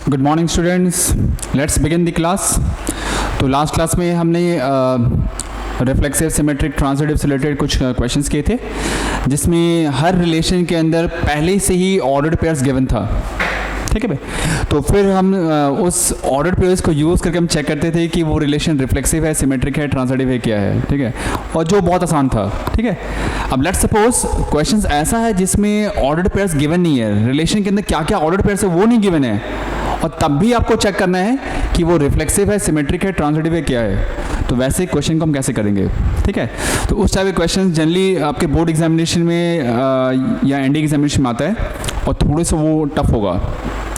Good morning students, let's begin the class. तो last class में हमने रिफ्लेक्सिव सिमेट्रिक ट्रांजिटिव से रिलेटेड कुछ क्वेश्चंस किए थे, जिसमें हर रिलेशन के अंदर पहले से ही ऑर्डर्ड पेयर्स गिवन था। ठीक है भाई। तो फिर हम उस ऑर्डर्ड पेयर्स को यूज़ करके हम चेक करते थे कि वो रिलेशन रिफ्लेक्सिव है, सिमेट्रिक है, ट्रांजिटिव है, क्या है। ठीक है, और जो बहुत आसान था। ठीक है, अब लेट्स सपोज क्वेश्चंस ऐसा है जिसमें ऑर्डर्ड पेयर्स गिवन नहीं है, रिलेशन के अंदर क्या क्या ऑर्डर्ड पेयर्स है वो नहीं गिवन है, और तब भी आपको चेक करना है कि वो रिफ्लेक्सिव है, सिमेट्रिक है, ट्रांजिटिव है, क्या है। तो वैसे क्वेश्चन को हम कैसे करेंगे। ठीक है, तो उस टाइप के क्वेश्चन जनरली आपके बोर्ड एग्जामिनेशन में या एनडी एग्जामिनेशन में आता है, और थोड़े से वो टफ होगा।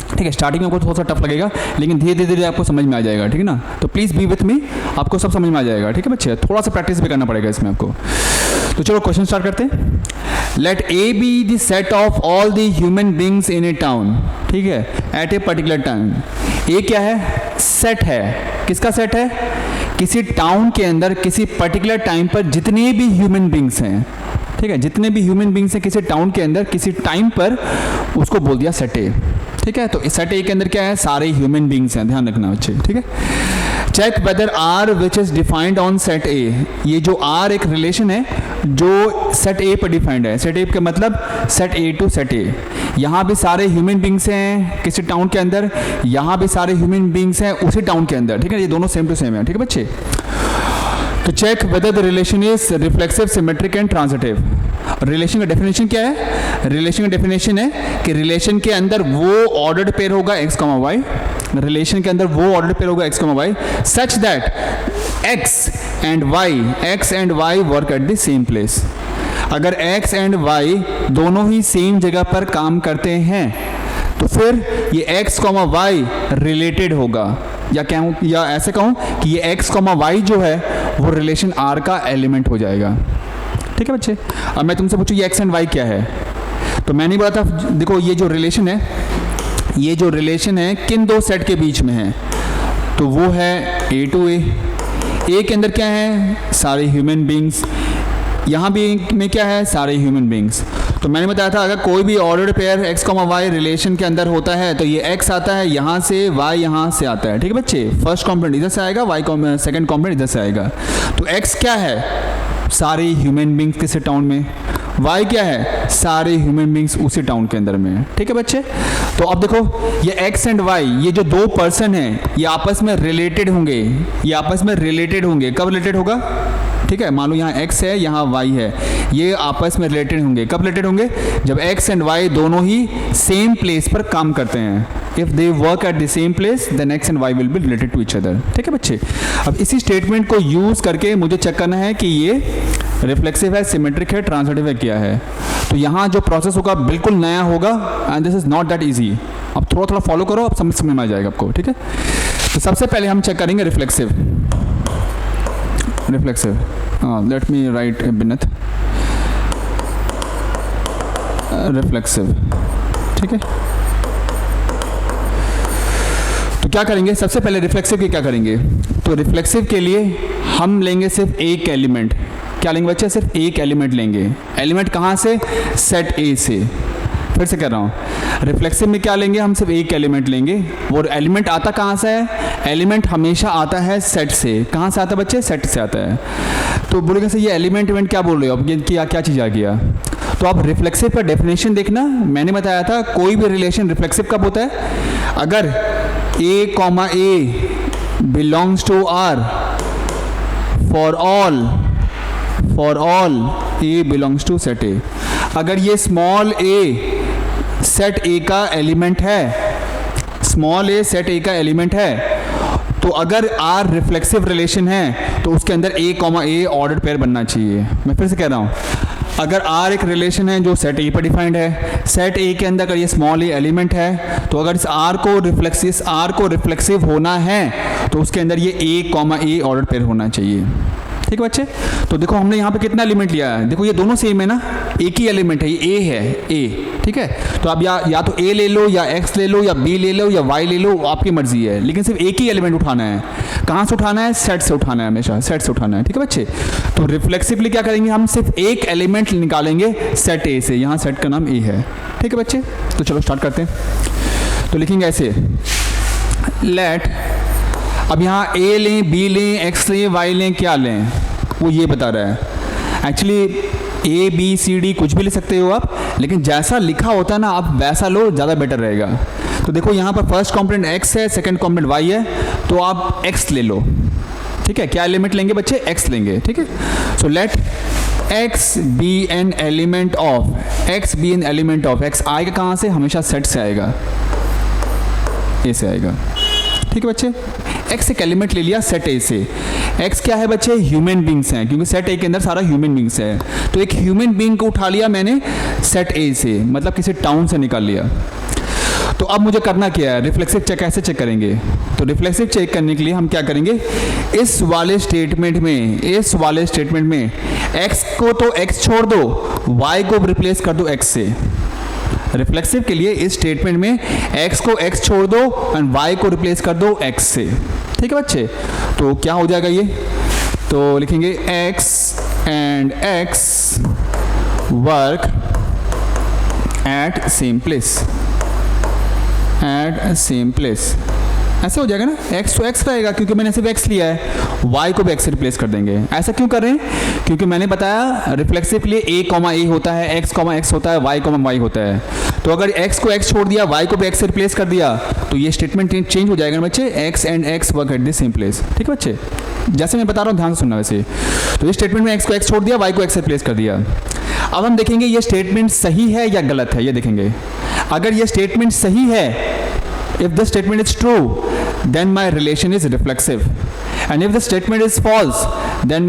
ठीक है, स्टार्टिंग में आपको थोड़ा सा टफ लगेगा, लेकिन धीरे धीरे आपको समझ में आ जाएगा। ठीक है ना, तो प्लीज़ बी विथ मी, आपको सब समझ में आ जाएगा। ठीक है बच्चे, थोड़ा सा प्रैक्टिस भी करना पड़ेगा इसमें आपको। तो चलो क्वेश्चन स्टार्ट करते हैं। Let A be the set of all the human beings in a town. ठीक है, at a particular time. A क्या है? सेट है। किसका सेट है? किसी टाउन के अंदर किसी पर्टिकुलर टाइम पर जितने भी ह्यूमन बींग्स हैं। ठीक है, जितने भी ह्यूमन बींग्स हैं किसी टाउन के अंदर किसी टाइम पर, उसको बोल दिया सेट ए। ठीक है, तो इस सेट ए के अंदर क्या है? सारे ह्यूमन बींग्स हैं, ध्यान रखना बच्चे। ठीक है, check whether R which is defined on set A. ये जो आर एक रिलेशन है जो सेट ए पर डिफाइंड है। सेट ए का मतलब set A to set A. यहाँ भी सारे ह्यूमन बींग्स हैं किसी टाउन के अंदर, यहाँ भी सारे ह्यूमन बींग्स हैं उसी टाउन के अंदर। ठीक है, ये दोनों सेम टू सेम है। ठीक है बच्चे, तो check whether the relation is reflexive, symmetric and transitive. Relation का डेफिनेशन क्या है? रिलेशन का डेफिनेशन है कि रिलेशन के अंदर वो ऑर्डर्ड पेयर होगा x, y। रिलेशन के अंदर वो ऑर्डर्ड पेयर होगा x, y such that x and y work at the same place. अगर x एंड y दोनों ही सेम जगह पर काम करते हैं तो फिर ये x, y रिलेटेड होगा, या कहूँ या ऐसे कहूँ कि ये x, y जो है वो रिलेशन R का एलिमेंट हो जाएगा। ठीक है बच्चे, अब मैं तुमसे पूछूँ ये x एंड y क्या है, तो मैंने बोला था देखो ये जो रिलेशन है, ये जो रिलेशन है किन दो सेट के बीच में है, तो वो है a टू a। a के अंदर क्या है? सारे ह्यूमन बींग्स। यहाँ भी में क्या है? सारे ह्यूमन बींग्स। तो मैंने बताया था अगर कोई भी ordered pair x, y relation के अंदर होता है तो ये x आता है यहाँ से, y यहाँ से आता है। ठीक है बच्चे, फर्स्ट कॉम्पोनेंट इधर से आएगा, y सेकंड कॉम्पोनेंट इधर से आएगा। तो x क्या है? सारे ह्यूमन बींग्स किसी टाउन में। y क्या है? सारे ह्यूमन बींग्स उसी टाउन के अंदर में। ठीक है बच्चे, तो अब देखो ये x एंड y, ये जो दो पर्सन हैं ये आपस में रिलेटेड होंगे। ये आपस में रिलेटेड होंगे। कब रिलेटेड होगा? ठीक है, मान लो यहाँ x है, यहाँ y है, ये आपस में रिलेटेड होंगे। कब रिलेटेड होंगे? जब x एंड y दोनों ही सेम प्लेस पर काम करते हैं। If they work at the same place then x and y will be related to each other. ठीक है बच्चे, अब इसी स्टेटमेंट को यूज करके मुझे चेक करना है कि ये रिफ्लेक्सिव है, सिमेट्रिक है, ट्रांजिटिव है, क्या है। तो यहाँ जो प्रोसेस होगा बिल्कुल नया होगा, and this is not that easy. अब थोड़ा थोड़ा फॉलो करो, अब समझ में आ जाएगा आपको। ठीक है, तो सबसे पहले हम चेक करेंगे reflexive. Let me write beneath reflexive. ठीक है, तो क्या करेंगे सबसे पहले रिफ्लेक्सिव के क्या करेंगे, तो रिफ्लेक्सिव के लिए हम लेंगे सिर्फ एक एलिमेंट। क्या लेंगे बच्चे? सिर्फ एक एलिमेंट लेंगे। एलिमेंट कहाँ से? सेट ए से। फिर से कह रहा हूँ, रिफ्लेक्सिव में क्या लेंगे? हम सिर्फ एक एलिमेंट लेंगे। वो एलिमेंट आता कहाँ से है? एलिमेंट हमेशा आता है सेट से। कहाँ से आता है बच्चे? सेट से आता है। तो बोलेगा सर ये एलिमेंट क्या बोल रहे हो अब, ये क्या चीज़ आ गया? तो आप रिफ्लेक्सिव का डेफिनेशन देखना, मैंने बताया था कोई भी रिलेशन रिफ्लेक्सिव कब होता है? अगर a, belongs to R for all a belongs to set A। अगर ये स्मॉल a सेट A का एलिमेंट है, स्मॉल a सेट A का एलिमेंट है, तो अगर R रिफ्लेक्सिव रिलेशन है तो उसके अंदर a, a ऑर्डर्ड पेयर बनना चाहिए। मैं फिर से कह रहा हूँ, अगर R एक रिलेशन है जो सेट A पर डिफाइंड है, सेट A के अंदर अगर ये स्मॉल a एलिमेंट है, तो अगर इस R को रिफ्लेक्सिव होना है तो उसके अंदर ये a, a ऑर्डर पेयर होना चाहिए। ठीक है बच्चे, तो देखो हमने यहाँ पे कितना एलिमेंट लिया है, देखो ये दोनों सेम है ना, एक ही एलिमेंट है, ये a है a। ठीक है, तो आप या तो a ले लो, या x ले लो, या b ले लो, या y ले लो, आपकी मर्जी है, लेकिन सिर्फ एक ही एलिमेंट उठाना है। कहाँ से उठाना है? सेट से उठाना है, हमेशा सेट से उठाना है। ठीक है बच्चे, तो रिफ्लेक्सिवली क्या करेंगे, हम सिर्फ एक एलिमेंट निकालेंगे सेट a से। यहाँ सेट का नाम a है। ठीक है बच्चे, तो चलो स्टार्ट करते हैं। तो लिखेंगे ऐसे, लेट, अब यहाँ ए लें, बी लें, एक्स लें, वाई लें, क्या लें, वो ये बता रहा है। Actually A B C D कुछ भी ले सकते हो आप, लेकिन जैसा लिखा होता है ना आप वैसा लो, ज़्यादा बेटर रहेगा। तो देखो यहाँ पर फर्स्ट कॉम्पोनेंट एक्स है, सेकंड कॉम्पोनेंट वाई है, तो आप एक्स ले लो, ठीक है। क्या एलिमेंट लेंगे बच्चे? एक्स लेंगे, ठीक है। So let X be an element of, X be an element of, X आएगा कहाँ से? हमेशा सेट से आएगा, ए से आएगा, ठीक है बच्चे। एक्स एक एलिमेंट ले लिया सेट ए से। एक्स क्या है बच्चे? ह्यूमन बींग्स हैं, क्योंकि सेट ए के अंदर सारा ह्यूमन बींग्स है। तो एक ह्यूमन बींग को उठा लिया मैंने सेट ए से, मतलब किसी टाउन से निकाल लिया। तो अब मुझे करना क्या है? रिफ्लेक्सिव चेक कैसे चेक करेंगे? तो रिफ्लेक्सिव चेक करने के लिए हम क्या करेंगे, इस वाले स्टेटमेंट में x को तो x छोड़ दो, y को रिप्लेस कर दो x से। रिफ्लेक्सिव के लिए इस स्टेटमेंट में x को x छोड़ दो एंड y को रिप्लेस कर दो x से, ठीक है बच्चे। तो क्या हो जाएगा ये? तो लिखेंगे x and x work at same place, ऐसे हो जाएगा ना। x तो x रहेगा क्योंकि मैंने सिर्फ x लिया है, y को भी x से रिप्लेस कर देंगे। ऐसा क्यों कर रहे हैं? क्योंकि मैंने बताया रिफ्लेक्सिव के लिए a, होता है, x, होता है, y, होता है। तो अगर x को x छोड़ दिया, y को भी x से रिप्लेस कर दिया, तो ये स्टेटमेंट चेंज हो जाएगा बच्चे, x and x work at the same place, ठीक है बच्चे। जैसे मैं बता रहा हूँ ध्यान से सुनना। वैसे तो इस स्टेटमेंट में x को x छोड़ दिया, y को x से रिप्लेस कर दिया। अब हम देखेंगे ये स्टेटमेंट सही है या गलत है, ये देखेंगे। अगर ये स्टेटमेंट सही है, if the statement is true, then my relation is reflexive, and if the statement is false, then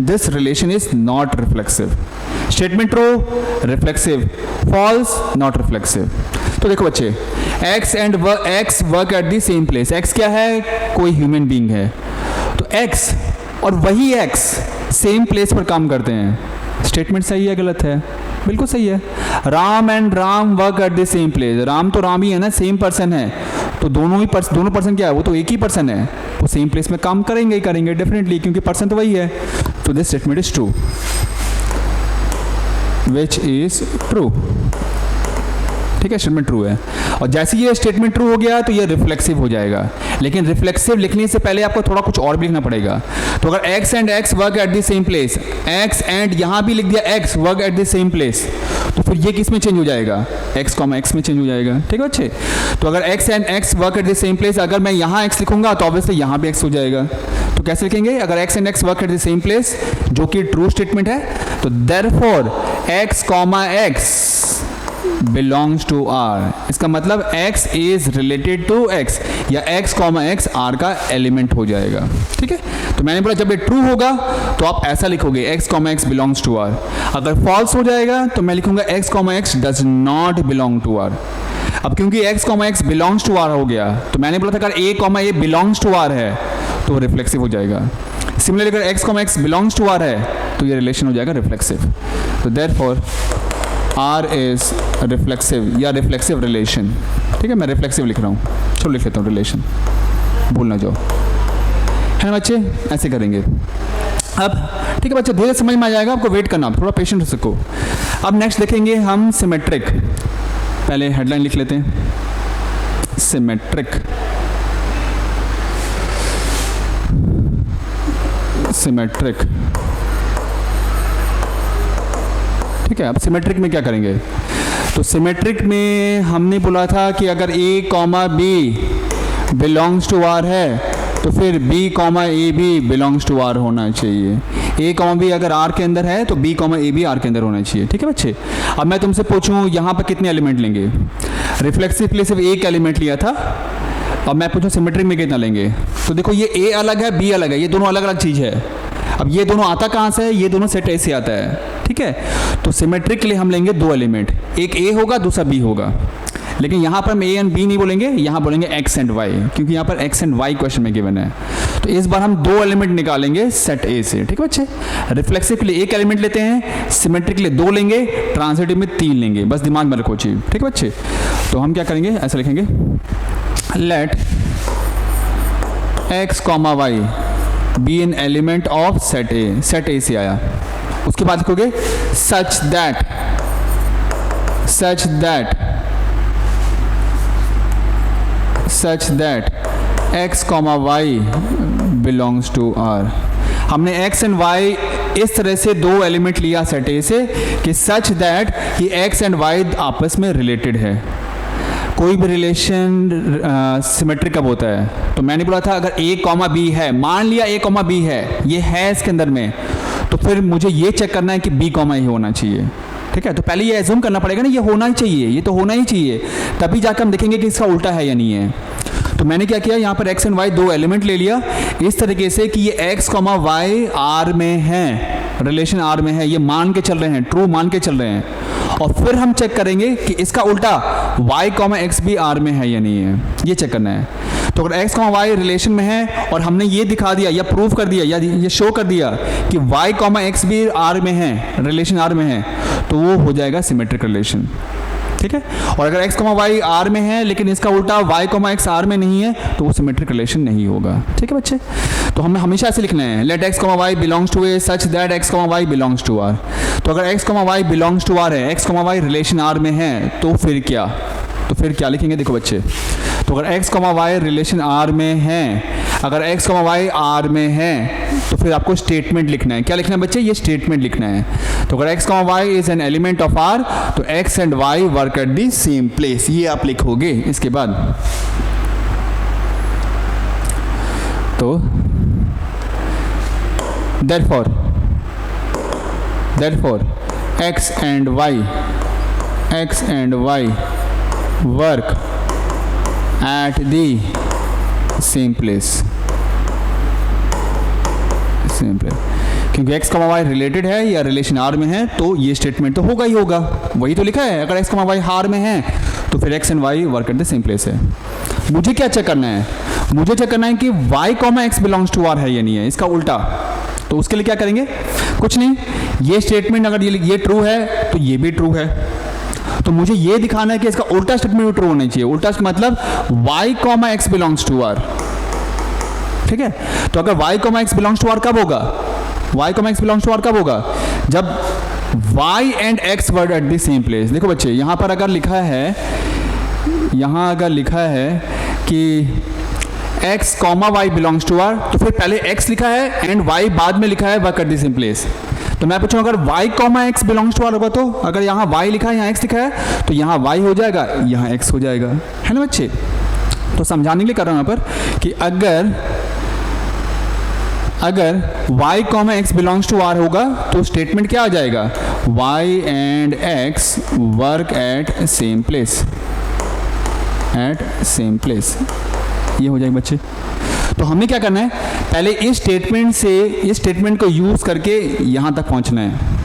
this relation is not reflexive. Statement true, reflexive; false, not reflexive. तो देखो बच्चे, x and x work at the same place. x क्या है? कोई human being है। तो x और वही x same place पर काम करते हैं। स्टेटमेंट सही है गलत है? बिल्कुल सही है। Ram and Ram work at the same place. Ram तो राम ही है ना, सेम पर्सन है, तो दोनों पर्सन क्या है? वो तो एक ही पर्सन है, वो सेम प्लेस में काम करेंगे ही करेंगे डेफिनेटली, क्योंकि पर्सन तो वही है। तो this statement is true, which is true, ठीक है, स्टेटमेंट ट्रू है। और जैसे ये स्टेटमेंट ट्रू हो गया तो ये रिफ्लेक्सिव हो जाएगा। लेकिन रिफ्लेक्सिव लिखने से पहले आपको थोड़ा कुछ और भी लिखना पड़ेगा। तो अगर x and x work at the same place, x and यहाँ भी लिख दिया x work at the same place, तो फिर ये किस में चेंज हो जाएगा? x, x में चेंज हो जाएगा, ठीक है बच्चे। तो अगर x and x work at the same place, अगर मैं यहाँ x लिखूंगा तो ऑब्वियसली यहाँ भी x हो जाएगा। तो कैसे लिखेंगे? अगर x and x work at the same place, जो कि ट्रू स्टेटमेंट है, तो therefore x, x belongs to R। इसका मतलब x is related to x, या x, x R का एलिमेंट हो जाएगा, ठीक है। तो मैंने बोला जब ये ट्रू होगा तो आप ऐसा लिखोगे x, x belongs to R। अगर फॉल्स हो जाएगा तो मैं लिखूंगा x, x does not belong to R। अब क्योंकि x, x belongs to R हो गया, तो मैंने बोला था अगर a, belongs to R है तो रिफ्लेक्सिव हो जाएगा। सिमिलरली अगर x, x belongs to R है तो ये रिलेशन हो जाएगा रिफ्लेक्सिव। तो देयरफॉर R is रिफ्लेक्सिव या रिफ्लेक्सिव रिलेशन, ठीक है। मैं रिफ्लेक्सिव लिख रहा हूँ, चलो लिख लेता हूँ रिलेशन, भूल ना जाओ, है ना बच्चे। ऐसे करेंगे। अब ठीक है बच्चे, धीरे समझ में आ जाएगा, आपको वेट करना, थोड़ा पेशेंट हो सको। अब नेक्स्ट देखेंगे हम सिमेट्रिक। पहले हेडलाइन लिख लेते हैं, सिमेट्रिक। ठीक है। अब सिमेट्रिक में क्या करेंगे? तो सिमेट्रिक में हमने बोला था कि अगर a, b belongs to R है तो फिर b, a भी बिलोंग्स टू R होना चाहिए। a, b अगर R के अंदर है तो b, a भी R के अंदर होना चाहिए, ठीक है बच्चे। अब मैं तुमसे पूछूं यहाँ पर कितने एलिमेंट लेंगे? रिफ्लेक्सिव के लिए सिर्फ एक एलिमेंट लिया था। अब मैं पूछूं सिमेट्रिक में कितना लेंगे? तो देखो ये a अलग है, b अलग है, ये दोनों अलग अलग चीज़ है। अब ये दोनों आता कहाँ से है? ये दोनों सेट ए से आता है, ठीक है। तो सिमेट्रिक के लिए हम लेंगे दो एलिमेंट, एक a होगा दूसरा b होगा। लेकिन यहाँ पर हम a एंड b नहीं बोलेंगे, यहाँ बोलेंगे x एंड y, क्योंकि यहाँ पर x एंड y क्वेश्चन में गिवन है। तो इस बार हम दो एलिमेंट निकालेंगे सेट a से, ठीक है बच्चे। रिफ्लेक्सिव के लिए एक एलिमेंट लेते हैं, सिमेट्रिक के लिए दो लेंगे, ट्रांजिटिव में तीन लेंगे, बस दिमाग में रखो चीज, ठीक है बच्चे। तो हम क्या करेंगे? ऐसा लिखेंगे, let x, y be an element of set A. Set A से आया, उसके बाद लिखोगे such that such that x, y belongs to R। हमने x एंड y इस तरह से दो एलिमेंट लिया सेट ए से कि सच दैट कि x एंड y आपस में रिलेटेड है। कोई भी रिलेशन सिमेट्रिक कब होता है? तो मैंने बोला था अगर a, b है, मान लिया a, b है, ये है इसके अंदर में, तो फिर मुझे ये चेक करना है कि b, a होना चाहिए। ठीक है, तो पहले ये एज्यूम करना पड़ेगा ना, ये होना ही चाहिए, ये तो होना ही चाहिए, तभी जाकर हम देखेंगे कि इसका उल्टा है या नहीं है। तो मैंने क्या किया, यहाँ पर x एंड y दो एलिमेंट ले लिया इस तरीके से कि ये x, y R में है, रिलेशन R में है, ये मान के चल रहे हैं, ट्रू मान के चल रहे हैं। और फिर हम चेक करेंगे कि इसका उल्टा y, x भी R में है या नहीं है, ये चेक करना है। तो अगर x, y रिलेशन में है और हमने ये दिखा दिया या प्रूव कर दिया या ये शो कर दिया कि y, x भी R में है, रिलेशन R में है, तो वो हो जाएगा सिमेट्रिक रिलेशन। ठीक है, और अगर x, y R में है लेकिन इसका उल्टा y, x R में नहीं है, तो वो सिमेट्रिक रिलेशन नहीं होगा। ठीक है बच्चे, तो हमें हमेशा ऐसे लिखना है, let x, y belongs to A such that x, y belongs to R। तो अगर x, y belongs to R है, x, y रिलेशन R में है, तो फिर क्या लिखेंगे? देखो बच्चे, तो अगर x, y रिलेशन R में है, अगर x, y R में है, तो फिर आपको स्टेटमेंट लिखना है। क्या लिखना है बच्चे? ये स्टेटमेंट लिखना है। तो अगर x, y is an element of R, तो x and y work at the same place, ये आप लिखोगे। इसके बाद तो therefore x and y work at the same place, क्योंकि x, y रिलेटेड है या रिलेशन R में है, तो ये स्टेटमेंट तो होगा ही होगा, वही तो लिखा है। अगर x, y R में है, तो फिर x and y work at the same place है। मुझे क्या चेक करना है? मुझे चेक करना है कि y, x belongs to R है या नहीं है, इसका उल्टा। तो उसके लिए क्या करेंगे? कुछ नहीं, ये स्टेटमेंट अगर ये ट्रू है तो ये भी ट्रू है, तो मुझे ये दिखाना है कि इसका उल्टा स्टेटमेंट भी ट्रू होना चाहिए। उल्टा मतलब y, x belongs to R। ठीक है, तो अगर y, x belongs to R कब होगा? y, x belongs to R कब होगा? जब y and x worked at the same place. देखो बच्चे, यहाँ पर अगर लिखा है कि x, y belongs to R, तो फिर पहले x लिखा है एंड y बाद में लिखा है work at the same place. तो मैं पूछूं अगर y, x belongs to R होगा, तो अगर यहाँ y लिखा है, यहाँ x लिखा है, तो यहाँ y हो जाएगा, यहाँ x हो जाएगा, है ना बच्चे? तो समझाने के लिए कर रहा हूँ यहाँ पर कि अगर y, x belongs to R होगा, तो स्टेटमेंट क्या आ जाएगा? y and x work at same place, ये हो जाएगा बच्चे। तो हमें क्या करना है? पहले इस स्टेटमेंट को यूज करके यहां तक पहुंचना है।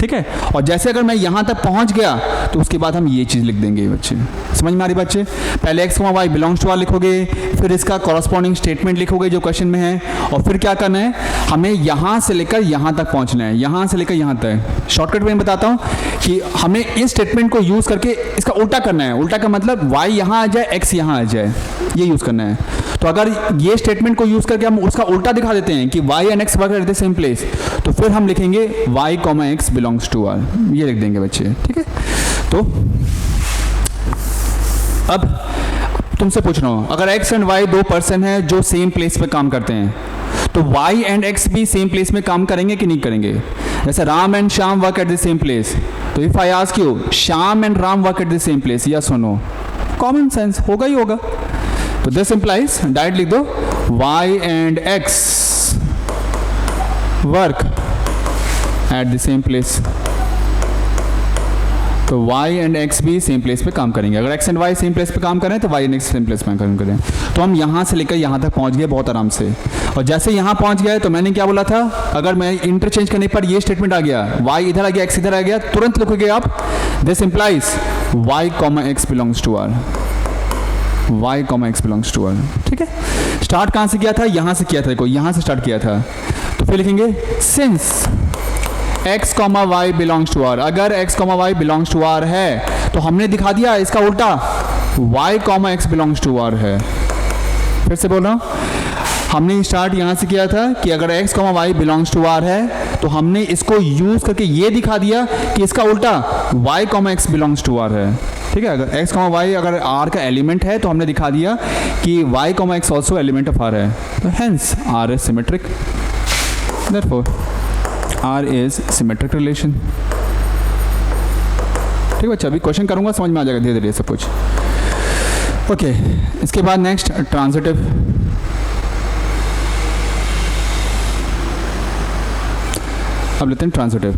ठीक है, और जैसे अगर मैं यहां तक पहुंच गया, तो उसके बाद हम ये चीज लिख देंगे बच्चे। समझ में आ रही बच्चे? पहले x, y belongs to R लिखोगे, फिर इसका कॉरस्पॉन्डिंग स्टेटमेंट लिखोगे जो क्वेश्चन में है, और फिर क्या करना है? हमें यहां से लेकर यहां तक पहुंचना है, यहां से लेकर यहां तक। शॉर्टकट में बताता हूं कि हमें इस स्टेटमेंट को यूज करके इसका उल्टा करना है। उल्टा का मतलब y यहां आ जाए, x यहां आ जाए, ये यूज करना है। तो अगर ये स्टेटमेंट को यूज करके हम उसका उल्टा दिखा देते हैं कि y and x work at the same place, तो फिर हम लिखेंगे y, x belongs to R, ये लिख देंगे बच्चे। ठीक है, तो अब तुमसे पूछ रहा हूं, अगर x एंड y दो पर्सन हैं जो सेम प्लेस पे काम करते हैं, तो y एंड x भी सेम प्लेस में काम करेंगे कि नहीं करेंगे? जैसे Ram and Shyam work at the same place, तो if I ask you Shyam and Ram work at the same place, yes और नो? कॉमन सेंस, होगा ही होगा। तो दिस इंप्लाइज, डायरेक्ट लिख दो, y and x work at the same place. तो y and x भी सेम प्लेस पे काम करेंगे। अगर x and y same place पे काम करें, तो y and x same place पे काम करें। तो हम यहाँ से लेकर यहाँ तक पहुँच गए बहुत आराम से। और जैसे यहाँ पहुँच गए, तो मैंने क्या बोला था? अगर मैं इंटरचेंज करने पर ये स्टेटमेंट आ गया, y इधर आ गया, x इधर आ गया, तुरंत लिखोगे आप, this implies y, x belongs to R, y, x belongs to R। ठीक है, स्टार्ट कहाँ से किया था? यहाँ से किया था, देखो यहाँ से स्टार्ट किया था। तो फिर लिखेंगे since x, y belongs to R। अगर x, y belongs to R है, तो हमने दिखा दिया इसका उल्टा y, x belongs to R है। फिर से बोल रहा हूँ, हमने स्टार्ट यहाँ से किया था कि अगर x, y belongs to R है, तो हमने इसको यूज करके ये दिखा दिया कि इसका उल्टा y, x belongs to R है। ठीक है। अगर x, y अगर r का एलिमेंट है तो हमने दिखा दिया कि y, x also element of r है, तो hence r is symmetric, therefore r is symmetric relation. ठीक है बच्चा, अभी क्वेश्चन करूंगा, समझ में आ जाएगा धीरे धीरे सब कुछ। ओके, इसके बाद नेक्स्ट ट्रांजिटिव। अब लेते हैं ट्रांजिटिव।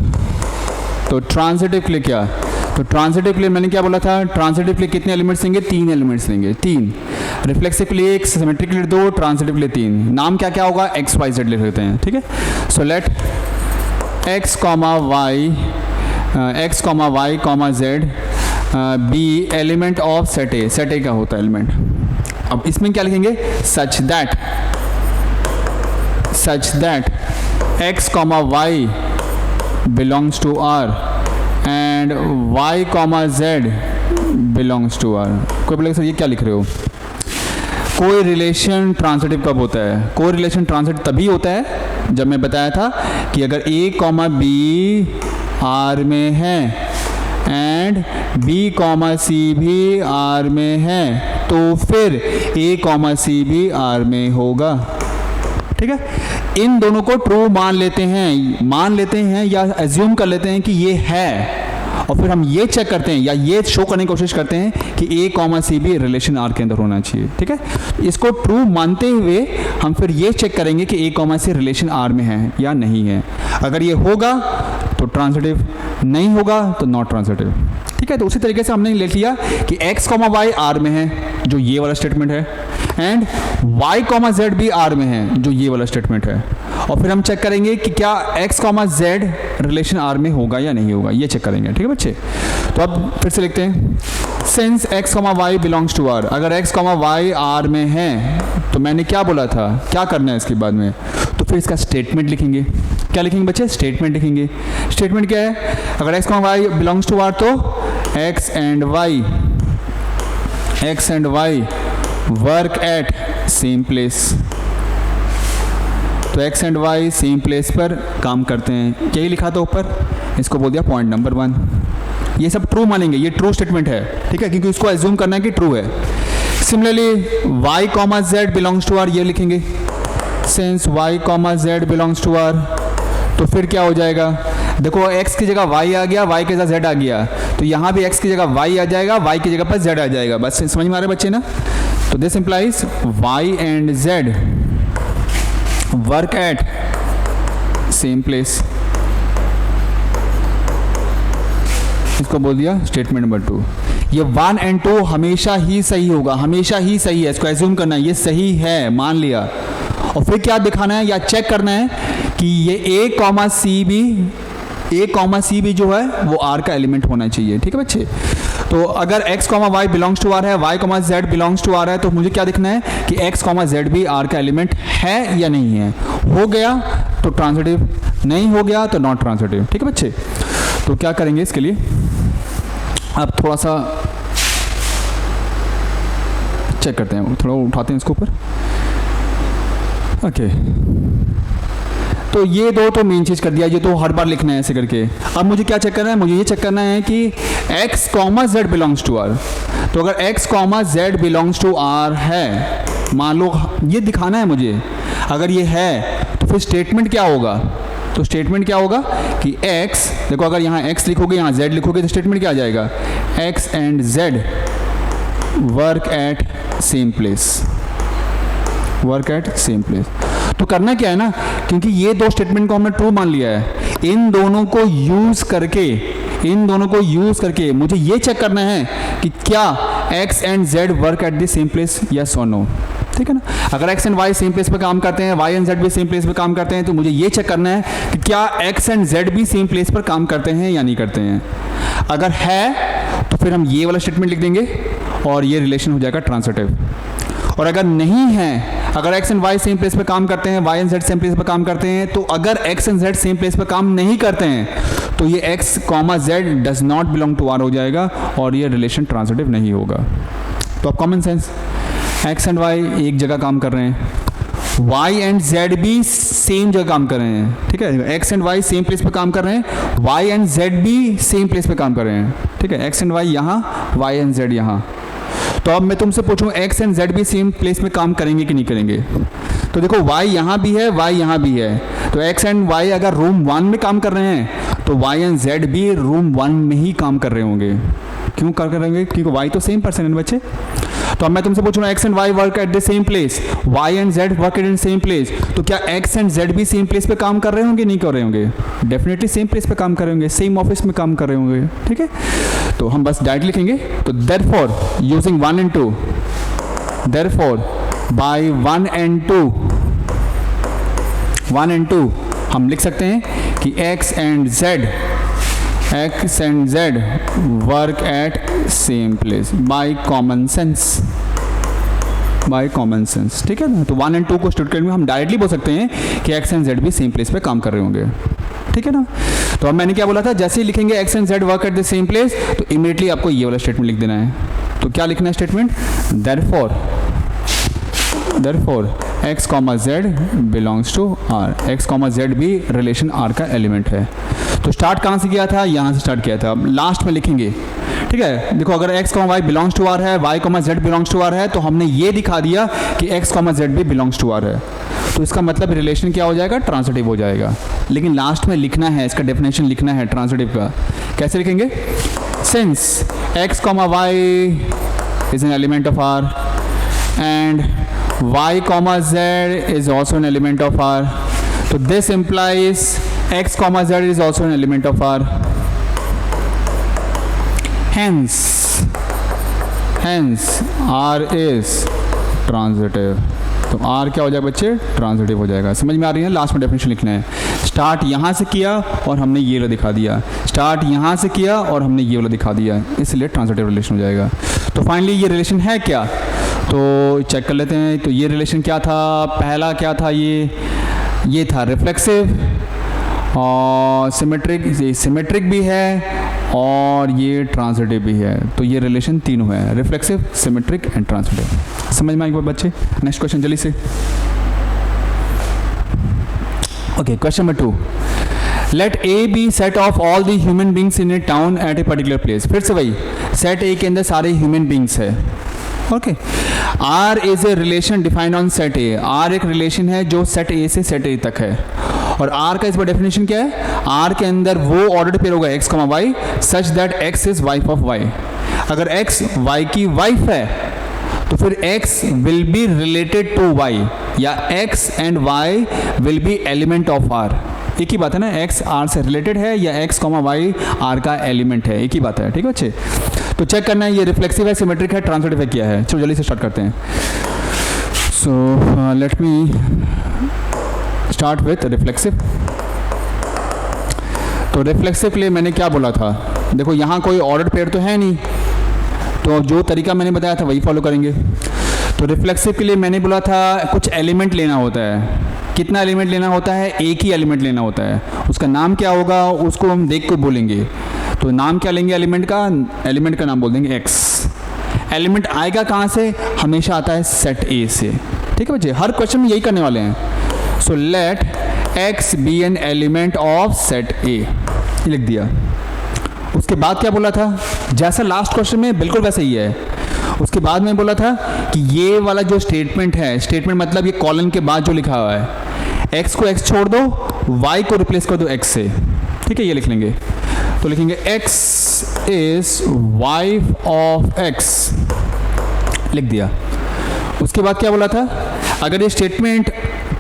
तो ट्रांजिटिव के लिए क्या, तो ट्रांजिटिव के लिए मैंने क्या बोला था, ट्रांजिटिव के लिए कितने एलिमेंट्स लेंगे, 3 एलिमेंट्स लेंगे, 3। रिफ्लेक्सिव के लिए 1, सिमेट्रिक के लिए 2, ट्रांजिटिव के लिए 3। नाम क्या क्या होगा, एक्स वाई जेड लिख लेते हैं। ठीक है, so let x, y, z be element of set A. Set A का होता है एलिमेंट। अब इसमें क्या लिखेंगे, such that x, y belongs to R and y, z belongs to R। कोई बोलेगा सर ये क्या लिख रहे हो, कोई रिलेशन ट्रांजिटिव कब होता है, कोई रिलेशन ट्रांजिटिव तभी होता है जब मैं बताया था कि अगर a, b R में है एंड b, c भी R में है तो फिर a, c भी R में होगा। ठीक है, इन दोनों को ट्रू मान लेते हैं या एज्यूम कर लेते हैं कि ये है, और फिर हम ये चेक करते हैं या ये शो करने की कोशिश करते हैं कि a, c भी रिलेशन R के अंदर होना चाहिए। ठीक है, इसको ट्रू मानते हुए हम फिर ये चेक करेंगे कि a, c रिलेशन R में है या नहीं है। अगर ये होगा तो ट्रांजिटिव, नहीं होगा तो नॉट ट्रांजिटिव। ठीक है, तो उसी तरीके से हमने ले लिया कि x, y R में है, जो ये वाला स्टेटमेंट है, एंड y, z भी R में है, जो ये वाला स्टेटमेंट है, और फिर हम चेक करेंगे कि क्या x, z रिलेशन R में होगा या नहीं होगा, ये चेक करेंगे। ठीक है बच्चे, तो अब फिर से लिखते हैं, since x, y belongs to R। अगर x, y R में है तो मैंने क्या बोला था, क्या करना है इसके बाद में, तो फिर इसका स्टेटमेंट लिखेंगे। क्या लिखेंगे बच्चे, स्टेटमेंट लिखेंगे। स्टेटमेंट क्या है, अगर x, y belongs to R तो x and y work at same place. तो x and y same place पर काम करते हैं, क्या लिखा था ऊपर, इसको बोल दिया पॉइंट नंबर 1। ये सब ट्रू मानेंगे, ये ट्रू स्टेटमेंट है। ठीक है, क्योंकि इसको एज्यूम करना है कि ट्रू है। Similarly y, z belongs to R, ये लिखेंगे, since y, z belongs to R, तो फिर क्या हो जाएगा, देखो x की जगह y आ गया, y के साथ z आ गया, तो यहाँ भी x की जगह y आ जाएगा, y की जगह पर z आ जाएगा। बस समझ में आ रहे बच्चे ना। तो this implies y and z work at same place. इसको बोल दिया स्टेटमेंट नंबर 2। ये 1 and 2 हमेशा ही सही होगा, हमेशा ही सही है, इसको एज्यूम करना है ये सही है, मान लिया। और फिर क्या दिखाना है या चेक करना है कि ये a, c भी जो है वो R का एलिमेंट होना चाहिए। ठीक है बच्चे, तो अगर x, y belongs to R है, y, z belongs to R है, तो मुझे क्या दिखना है कि x, z भी R का एलिमेंट है या नहीं है। हो गया तो ट्रांजिटिव, नहीं हो गया तो नॉट ट्रांजिटिव। ठीक है बच्चे, तो क्या करेंगे इसके लिए, अब थोड़ा सा चेक करते हैं, थोड़ा उठाते हैं इसको ऊपर। ओके, तो ये दो तो मेन चीज़ कर दिया, ये तो हर बार लिखना है ऐसे करके। अब मुझे क्या चेक करना है, मुझे ये चेक करना है कि x, z belongs to R। तो अगर x, z belongs to R है, मान लो ये दिखाना है मुझे, अगर ये है तो फिर स्टेटमेंट क्या होगा, तो स्टेटमेंट क्या होगा कि x, देखो अगर यहाँ x लिखोगे यहाँ z लिखोगे तो स्टेटमेंट क्या आ जाएगा, x and z work at same place, work at same place. तो करना क्या है ना, क्योंकि ये दो स्टेटमेंट को हमने ट्रू मान लिया है, इन दोनों को यूज करके मुझे ये चेक करना है कि क्या x and z work at the same place, yes और नो। ठीक है ना, अगर x and y same place पे काम करते हैं, y and z भी सेम प्लेस पे काम करते हैं, तो मुझे ये चेक करना है कि क्या x and z भी सेम प्लेस पर काम करते हैं या नहीं करते हैं। अगर है तो फिर हम ये वाला स्टेटमेंट लिख देंगे और ये रिलेशन हो जाएगा ट्रांजिटिव। और अगर नहीं है, अगर x and y same place पे काम करते हैं, y and z same place पे काम करते हैं, तो अगर x and z same place पे काम नहीं करते हैं तो ये x, z does not belong to R हो जाएगा और ये रिलेशन ट्रांजिटिव नहीं होगा। तो अब common sense, x and y एक जगह काम कर रहे हैं y एंड z भी सेम जगह काम कर रहे हैं, ठीक है, x and y same place पे काम कर रहे हैं, y एंड z भी सेम प्लेस पे काम कर रहे हैं, ठीक है, x एंड y यहाँ, y एंड z यहाँ। तो अब मैं तुमसे पूछूं x एंड z भी सेम प्लेस में काम करेंगे कि नहीं करेंगे? तो देखो y यहाँ भी है, y यहाँ भी है, तो x एंड y अगर रूम 1 में काम कर रहे हैं तो y एंड z भी रूम 1 में ही काम कर रहे होंगे। क्यों कर रहे होंगे? क्योंकि y तो सेम पर्सन है बच्चे। तो अब मैं तुमसे पूछ रहा हूँ x and y work at the same place, y and z work at the same place, तो क्या x एंड z भी सेम प्लेस पे काम कर रहे होंगे? नहीं कर रहे होंगे? डेफिनेटली सेम प्लेस पे काम कर रहे होंगे, सेम ऑफिस में काम कर रहे होंगे, ठीक है। तो हम बस डायरेक्ट लिखेंगे, तो therefore using 1 and 2, therefore by 1 and 2 हम लिख सकते हैं कि x and z work at same place by common sense, ठीक है ना। तो 1 एंड 2 को स्टूडेंट में हम डायरेक्टली बोल सकते हैं कि x एंड z भी सेम प्लेस पे काम कर रहे होंगे, ठीक है ना। तो अब मैंने क्या बोला था, जैसे ही लिखेंगे x and z work at the same place तो इमीडिएटली आपको ये वाला स्टेटमेंट लिख देना है। तो क्या लिखना है statement? Therefore x, z belongs to r, x, z भी रिलेशन r का एलिमेंट है। तो स्टार्ट कहाँ से किया था? यहाँ से स्टार्ट किया था, लास्ट में लिखेंगे, ठीक है। देखो अगर x, y belongs to r है, y, z belongs to r है, तो हमने ये दिखा दिया कि x, z भी बिलोंग्स टू r है, तो इसका मतलब रिलेशन क्या हो जाएगा? ट्रांजिटिव हो जाएगा। लेकिन लास्ट में लिखना है, इसका डेफिनेशन लिखना है ट्रांजिटिव का। कैसे लिखेंगे? Since x, y is an element of r and y, z is also an element of R. So this implies x, z is also an element of R. Hence R is transitive. तो R क्या हो जाएगा बच्चे? Transitive हो जाएगा। समझ में आ रही है? लास्ट में डेफिनेशन लिखना है। स्टार्ट यहाँ से किया और हमने ये वाला दिखा दिया, स्टार्ट यहाँ से किया और हमने ये वाला दिखा दिया, इसलिए ट्रांजिटिव रिलेशन हो जाएगा। तो फाइनली ये रिलेशन है क्या? तो चेक कर लेते हैं। तो ये रिलेशन क्या था? पहला क्या था? ये था रिफ्लेक्सिव और सिमेट्रिक भी है और ये ट्रांजिटिव भी है। तो ये रिलेशन तीनों है, रिफ्लेक्सिव, सिमेट्रिक एंड ट्रांजिटिव। समझ में आई बात बच्चे? नेक्स्ट क्वेश्चन जल्दी से। Okay, question number 2, let A be set of all the human beings in a town at a particular place. फिर से वही, सेट ए के अंदर सारे ह्यूमन बींग्स है, okay. R is a relation defined on set A, R एक relation है जो सेट ए से सेट ए तक है। और R का इस बार डेफिनेशन क्या है? R के अंदर वो ऑर्डर पेयर होगा x, y such that x is wife of y। अगर x y की वाइफ है तो फिर x will be related to y, या x and y will be element of R। एक ही बात है ना, x R से रिलेटेड है या x, y R का एलिमेंट है, एक ही बात है, ठीक है बच्चे। तो चेक करना है ये रिफ्लेक्सिव है, सिमेट्रिक है, ट्रांजिटिव है, क्या है। चलो जल्दी से स्टार्ट करते हैं। So let me start with reflexive. तो रिफ्लेक्सिव के लिए मैंने क्या बोला था? देखो यहाँ कोई ऑर्डर पेयर तो है नहीं, तो जो तरीका मैंने बताया था वही फॉलो करेंगे। तो रिफ्लेक्सिव के लिए मैंने बोला था कुछ एलिमेंट लेना होता है। कितना एलिमेंट लेना होता है? एक ही एलिमेंट लेना होता है। उसका नाम क्या होगा उसको हम देख कर बोलेंगे। तो नाम क्या लेंगे एलिमेंट का? एलिमेंट का नाम बोल देंगे x। एलिमेंट आएगा कहाँ से? हमेशा आता है सेट ए से, ठीक है बच्चे। हर क्वेश्चन में यही करने वाले हैं। So let x be an element of set A, लिख दिया। उसके बाद क्या बोला था? जैसा लास्ट क्वेश्चन में बिल्कुल वैसे ही है। उसके बाद में बोला था कि ये वाला जो स्टेटमेंट है, स्टेटमेंट मतलब ये कॉलन के बाद जो लिखा हुआ है, x को x छोड़ दो, y को रिप्लेस कर दो x से, ठीक है। ये लिख लेंगे, तो लिखेंगे x is wife of x, लिख दिया। उसके बाद क्या बोला था? अगर ये स्टेटमेंट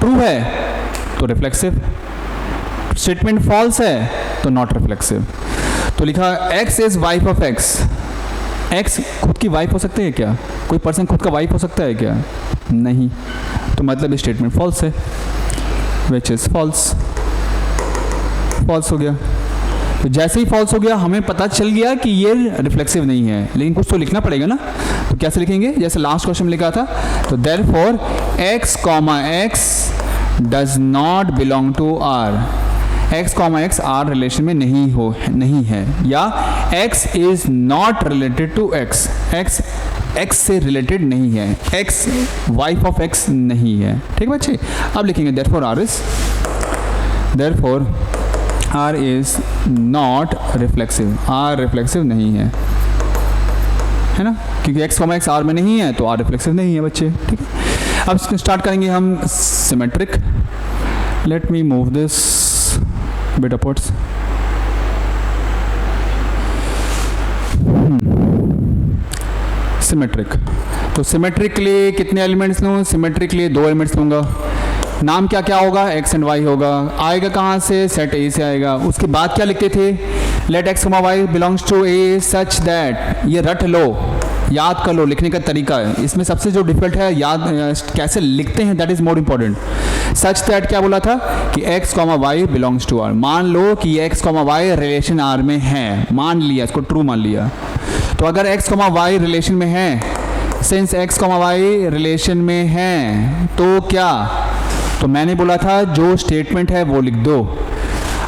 ट्रू है तो रिफ्लेक्सिव, स्टेटमेंट फॉल्स है तो नॉट रिफ्लेक्सिव। तो लिखा x is wife of x। x खुद की वाइफ हो सकती है क्या? कोई पर्सन खुद का वाइफ हो सकता है क्या? नहीं। तो मतलब स्टेटमेंट फॉल्स है, विच इज फॉल्स, फॉल्स हो गया। तो जैसे ही फॉल्स हो गया हमें पता चल गया कि ये रिफ्लेक्सिव नहीं है, लेकिन कुछ तो लिखना पड़ेगा ना। तो कैसे लिखेंगे? जैसे लास्ट क्वेश्चन में लिखा था, तो therefore x, x does not belong to R, x comma X R relation में नहीं है, या x is not related to x, x से रिलेटेड नहीं है, x वाइफ ऑफ x नहीं है। ठीक है बच्चे, अब लिखेंगे therefore r is not reflexive, r reflexive नहीं है ना, क्योंकि x कॉमा एक्स आर में नहीं है तो r रिफ्लेक्सिव नहीं है बच्चे। ठीक है, अब स्टार्ट करेंगे हम symmetric. Let me move this bit upwards. Symmetric, तो सिमेट्रिक के लिए कितने एलिमेंट्स लूँ? सिमेट्रिक के लिए 2 एलिमेंट्स लूँगा। नाम क्या क्या होगा? x एंड y होगा। आएगा कहाँ से? सेट A से आएगा। उसके बाद क्या लिखते थे? Let x, y belongs to A such that, ये रट लो, याद कर लो, लिखने का तरीका है इसमें। सबसे जो डिफिकल्ट है याद कैसे लिखते हैं, that is more important. Such that क्या बोला था कि x, y belongs to R। मान लो कि x, y रिलेशन R में है, मान लिया, इसको ट्रू मान लिया। तो अगर x, y रिलेशन में है, सिंस x, y रिलेशन में है, तो क्या, तो मैंने बोला था जो स्टेटमेंट है वो लिख दो।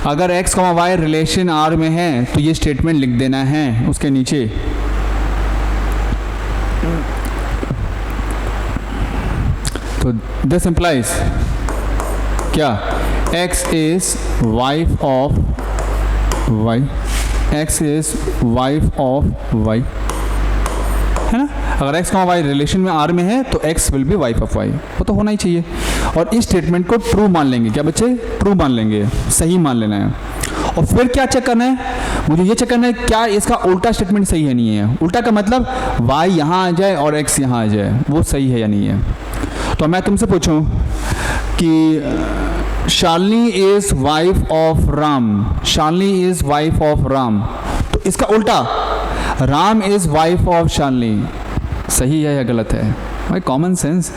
अगर x, y रिलेशन R में है तो ये स्टेटमेंट लिख देना है उसके नीचे। तो दिस इम्प्लाइज क्या? x is wife of y, x is wife of y, है ना। अगर x, y रिलेशन में R में है तो x will B wife of y, वो तो होना ही चाहिए। और इस स्टेटमेंट को ट्रू मान लेंगे। क्या बच्चे? ट्रू मान लेंगे, सही मान लेना है। और फिर क्या चेक करना है? मुझे ये चेक करना है क्या इसका उल्टा स्टेटमेंट सही है नहीं है। उल्टा का मतलब y यहाँ आ जाए और x यहाँ आ जाए, वो सही है या नहीं है। तो मैं तुमसे पूछूं कि Shalini is wife of Ram, Shalini is wife of Ram, तो इसका उल्टा Ram is wife of Shalini, सही है या गलत है? भाई कॉमन सेंस,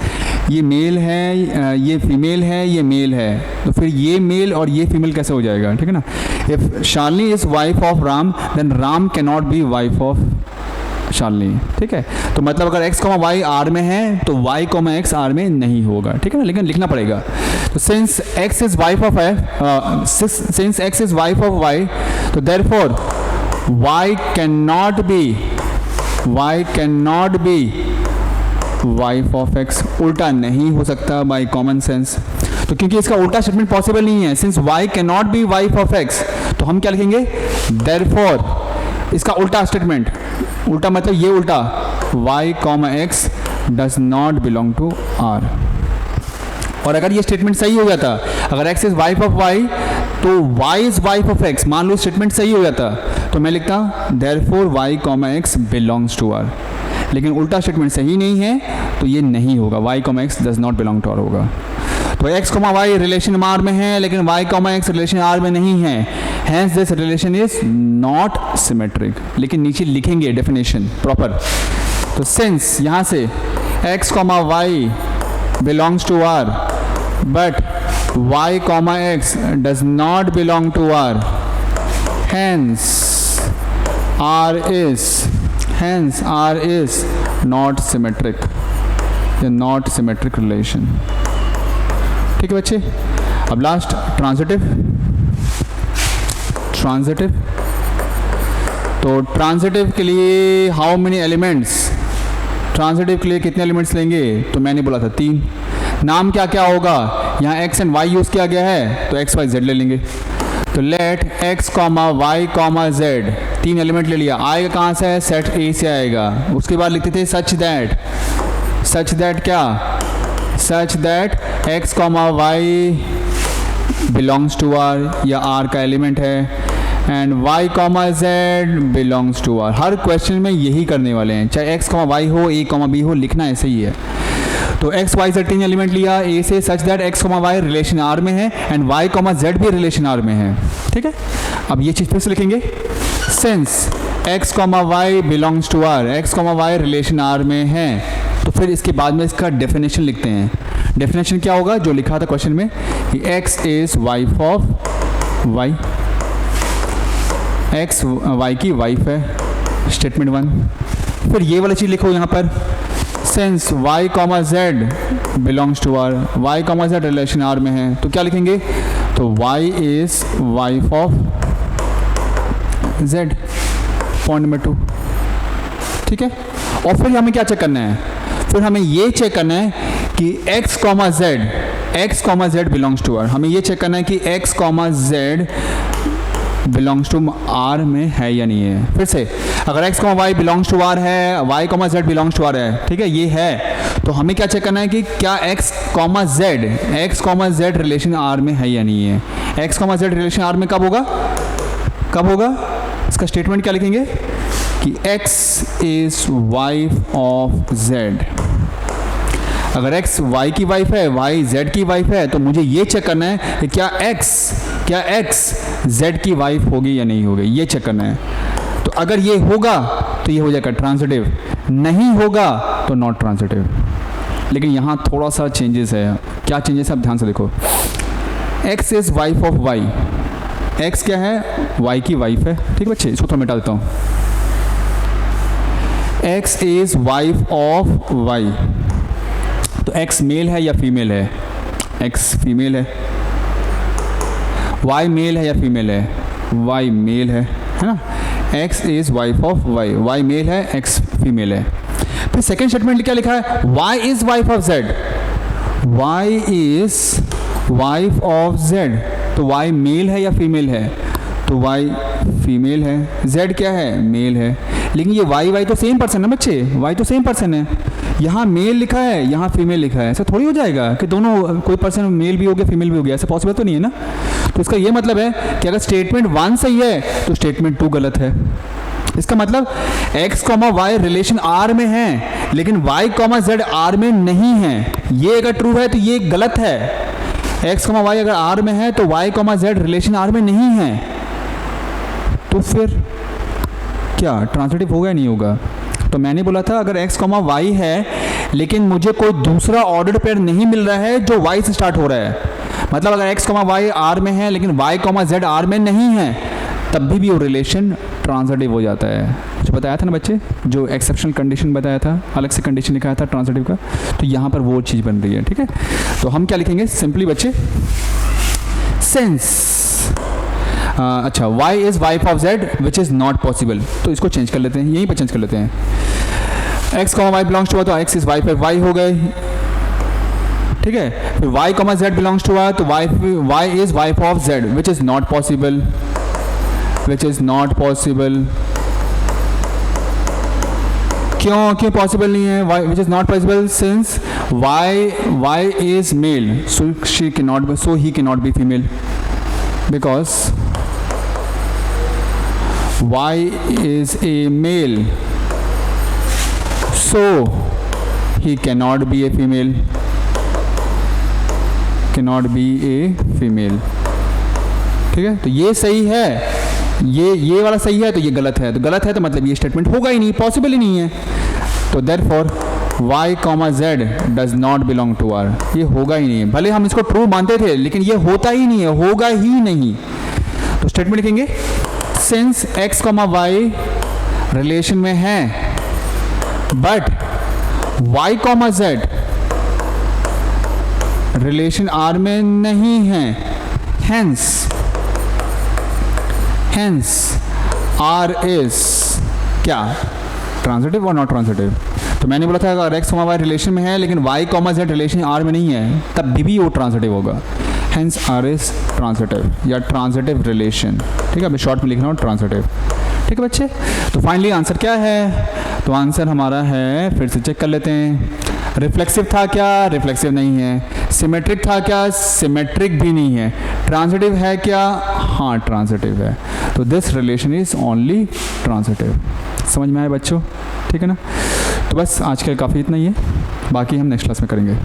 ये मेल है, ये फीमेल है, ये मेल है, तो फिर ये मेल और ये फीमेल कैसे हो जाएगा? ठीक है ना। If Shalini is wife of Ram then Ram can not be wife of Shalini. ठीक है, तो मतलब अगर x, y R में है तो y, x R में नहीं होगा। ठीक है ना, लेकिन लिखना पड़ेगा। तो since x is wife of since x is wife of y, तो therefore y can not be wife of x, उल्टा नहीं हो सकता बाय कॉमन सेंस। तो क्योंकि इसका उल्टा स्टेटमेंट पॉसिबल नहीं है, since y can not be wife of x, तो हम क्या लिखेंगे? देयरफॉर इसका उल्टा स्टेटमेंट, उल्टा मतलब ये उल्टा, y, x does not belong to R। और अगर ये स्टेटमेंट सही हो जाता, अगर x is wife of y तो y is wife of x, मान लो स्टेटमेंट सही हो जाता, तो मैं लिखता therefore y, x belongs to R। लेकिन उल्टा स्टेटमेंट सही नहीं है तो ये नहीं होगा, y, x does not belong to R होगा। तो x, y रिलेशन R में है लेकिन y, x रिलेशन R में नहीं है, hence this relation is not symmetric. लेकिन नीचे लिखेंगे डेफिनेशन प्रॉपर। तो सिंस यहाँ से x, y belongs to R but y, x does not belong to R, hence R is not symmetric, the not symmetric relation। ठीक है बच्चे, अब लास्ट ट्रांजिटिव। तो ट्रांजिटिव के लिए हाउ मेनी एलिमेंट्स, ट्रांजिटिव के लिए कितने एलिमेंट्स लेंगे? तो मैंने बोला था 3। नाम क्या क्या होगा? यहाँ x एंड y यूज किया गया है तो x, y, z ले लेंगे। तो let x, y, z 3 element ले लिया। आएगा कहाँ से? सेट A से आएगा। उसके बाद लिखते थे सच दैट क्या? Such that x, y belongs to R, या R का एलिमेंट है, and y, z belongs to R। हर क्वेश्चन में यही करने वाले हैं, चाहे x, y हो, a, b हो, लिखना ऐसे ही है। तो x, y, z 3 एलिमेंट लिया A से, सच that x, y relation R में है एंड y, z भी रिलेशन R में है। ठीक है, अब ये चीज़ फिर से लिखेंगे। Since x, y belongs to R, x, y relation R में है, तो फिर इसके बाद में इसका डेफिनेशन लिखते हैं। डेफिनेशन क्या होगा? जो लिखा था क्वेश्चन में कि x is wife of y, x y की वाइफ है, स्टेटमेंट 1। फिर ये वाली चीज़ लिखो यहाँ पर, since y, z belongs to R, y, z relation R में है, तो क्या लिखेंगे? तो y is wife of z, point number 2, ठीक है। और फिर हमें क्या चेक करना है, फिर हमें ये चेक करना है कि x, z belongs to r। हमें ये चेक करना है कि x, z belongs to r में है या नहीं है। फिर से अगर x, y belongs to r है, y, z belongs to r है, ठीक है, ये है, तो हमें क्या चेक करना है कि क्या x, z रिलेशन r में है या नहीं है। x, z रिलेशन r में कब होगा, इसका स्टेटमेंट क्या लिखेंगे कि x is wife of z। अगर x y की वाइफ है, y z की वाइफ है, तो मुझे ये चेक करना है कि क्या x z की वाइफ होगी या नहीं होगी, ये चेक करना है। तो अगर ये होगा तो ये हो जाएगा ट्रांजिटिव, नहीं होगा तो नॉट ट्रांजिटिव। लेकिन यहाँ थोड़ा सा चेंजेस है। क्या चेंजेस है, आप ध्यान से देखो। x is wife of y, x क्या है, y की वाइफ है, ठीक है बच्चे, इसको थोड़ा मिटा देता हूँ। x is wife of y, तो x मेल है या फीमेल है, x फीमेल है। y मेल है या फीमेल है, y मेल है ना। x is wife of y, y male है, x फीमेल है। फिर सेकेंड स्टेटमेंट क्या लिखा है, y is wife of z, y is wife of z, तो y मेल है या फीमेल है, तो y फीमेल है, z क्या है, मेल है। लेकिन ये y तो सेम पर्सन है बच्चे, y तो सेम पर्सन है, यहाँ मेल लिखा है, यहाँ फीमेल लिखा है। ऐसा थोड़ी हो जाएगा कि दोनों कोई पर्सन मेल भी हो गया फीमेल भी हो गया, ऐसा पॉसिबल तो नहीं है ना। तो इसका ये मतलब है कि अगर स्टेटमेंट 1 सही है तो स्टेटमेंट 2 गलत है। इसका मतलब x, y रिलेशन r में है लेकिन y, z r में नहीं है। ये अगर ट्रू है तो ये गलत है। x, y अगर r में है तो y, z रिलेशन r में नहीं है, तो फिर क्या ट्रांजिटिव होगा या नहीं होगा। तो मैंने बोला था अगर x, y है लेकिन मुझे कोई दूसरा ऑर्डर्ड पेयर नहीं मिल रहा है जो y से स्टार्ट हो रहा है, मतलब अगर x, y r में है लेकिन y, z r में नहीं है, तब भी वो रिलेशन ट्रांजिटिव हो जाता है। जो बताया था ना बच्चे, जो एक्सेप्शनल कंडीशन बताया था, अलग से कंडीशन लिखाया था ट्रांजिटिव का, तो यहाँ पर वो चीज़ बन रही है, ठीक है। तो हम क्या लिखेंगे सिंपली बच्चे, सिंस अच्छा y is wife of z which is not possible, तो इसको चेंज कर लेते हैं, यहीं पर चेंज कर लेते हैं। x, y बिलोंग्स टू, तो x is wife of y हो गए, ठीक है। फिर y, z belongs to y, तो y is wife of z which is not possible, क्यों पॉसिबल नहीं है, which is not possible since y is male, so he cannot be female, because y is a male, so he cannot be a female, ठीक है। तो ये सही है, ये वाला सही है, तो ये गलत है, तो मतलब ये स्टेटमेंट होगा ही नहीं, पॉसिबल ही नहीं है। तो therefore y, z does not belong to r, ये होगा ही नहीं है। भले हम इसको ट्रू मानते थे लेकिन ये होता ही नहीं है, होगा ही नहीं। तो स्टेटमेंट लिखेंगे, सिंस x, y रिलेशन में है but y, z relation r में नहीं है, हेंस r इज क्या, ट्रांजिटिव और नॉट ट्रांजिटिव। तो मैंने बोला था अगर x, y रिलेशन में है लेकिन y, z रिलेशन r में नहीं है, तब भी वो ट्रांजिटिव होगा। हेंस r इज ट्रांजिटिव या ट्रांजिटिव रिलेशन, ठीक है। अभी शॉर्ट में लिख रहा हूँ ट्रांजिटिव, ठीक है बच्चे। तो फाइनली आंसर क्या है, तो आंसर हमारा है, फिर से चेक कर लेते हैं, रिफ्लेक्सिव था क्या, रिफ्लेक्सिव नहीं है। सिमेट्रिक था क्या, सिमेट्रिक भी नहीं है। ट्रांजिटिव है क्या, हाँ ट्रांजिटिव है। तो this relation is only transitive. समझ में आया बच्चों, ठीक है ना। तो बस आज के काफ़ी इतना ही है, बाकी हम नेक्स्ट क्लास में करेंगे।